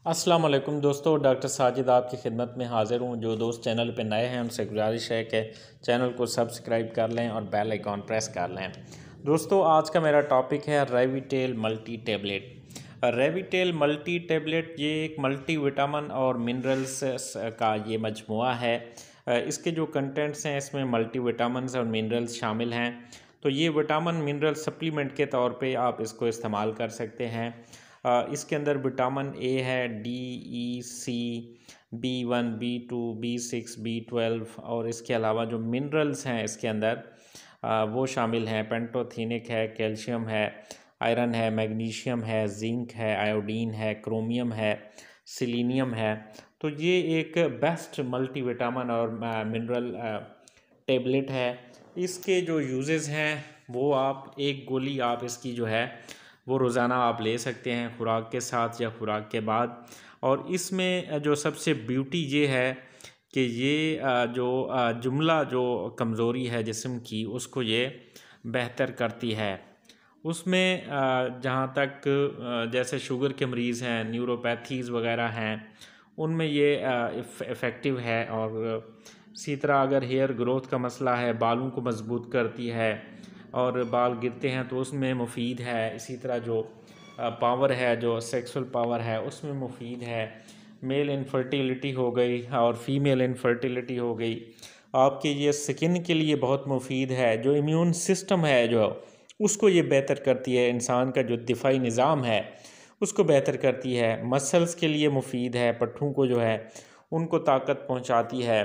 अस्सलाम वालेकुम दोस्तों, डॉक्टर साजिद आपकी खिदमत में हाज़िर हूँ। जो दोस्त चैनल पे नए हैं उनसे गुजारिश है कि चैनल को सब्सक्राइब कर लें और बेल आइकॉन प्रेस कर लें। दोस्तों, आज का मेरा टॉपिक है रेविटेल मल्टी टैबलेट। रेविटेल मल्टी टैबलेट ये एक मल्टी विटामिन और मिनरल्स का ये मजमुआ है। इसके जो कंटेंट्स हैं इसमें मल्टी विटामिन्स और मिनरल्स शामिल हैं। तो ये विटामिन मिनरल सप्लीमेंट के तौर पे आप इसको इस्तेमाल कर सकते हैं। इसके अंदर विटामिन ए है, डी, ई, सी, B1, B2, B6, B12 और इसके अलावा जो मिनरल्स हैं इसके अंदर वो शामिल हैं। पेंटोथेनिक है, कैल्शियम है, आयरन है, मैग्नीशियम है, जिंक है, आयोडीन है, क्रोमियम है, सिलीनियम है। तो ये एक बेस्ट मल्टीविटामिन और मिनरल टेबलेट है। इसके जो यूजेस हैं वो आप एक गोली आप इसकी जो है वो रोज़ाना आप ले सकते हैं खुराक के साथ या खुराक के बाद। और इसमें जो सबसे ब्यूटी ये है कि ये जो जुमला जो कमज़ोरी है जिस्म की उसको ये बेहतर करती है। उसमें जहाँ तक जैसे शुगर के मरीज़ हैं, न्यूरोपैथीज़ वगैरह हैं, उनमें ये इफ़ेक्टिव है। और इसी तरह अगर हेयर ग्रोथ का मसला है, बालों को मजबूत करती है और बाल गिरते हैं तो उसमें मुफीद है। इसी तरह जो पावर है, जो सेक्सुअल पावर है, उसमें मुफीद है। मेल इनफर्टिलिटी हो गई और फीमेल इनफर्टिलिटी हो गई, आपके ये स्किन के लिए बहुत मुफीद है। जो इम्यून सिस्टम है जो उसको ये बेहतर करती है, इंसान का जो दिफाई निज़ाम है उसको बेहतर करती है। मसल्स के लिए मुफीद है, पट्ठों को जो है उनको ताकत पहुंचाती है,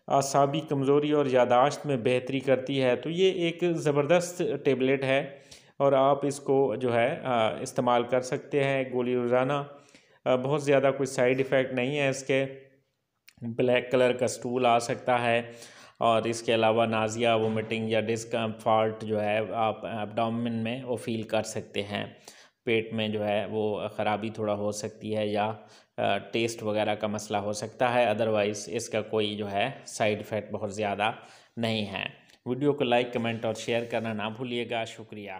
आसाबी कमज़ोरी और यादाश्त में बेहतरी करती है। तो ये एक ज़बरदस्त टेबलेट है और आप इसको जो है इस्तेमाल कर सकते हैं गोली रोज़ाना। बहुत ज़्यादा कोई साइड इफ़ेक्ट नहीं है इसके। ब्लैक कलर का स्टूल आ सकता है और इसके अलावा नाज़िया, वोमिटिंग या डिस्कम्फर्ट जो है आप एब्डोमेन में वो फील कर सकते हैं। पेट में जो है वो ख़राबी थोड़ा हो सकती है या टेस्ट वगैरह का मसला हो सकता है। अदरवाइज़ इसका कोई जो है साइड इफ़ेक्ट बहुत ज़्यादा नहीं है। वीडियो को लाइक, कमेंट और शेयर करना ना भूलिएगा। शुक्रिया।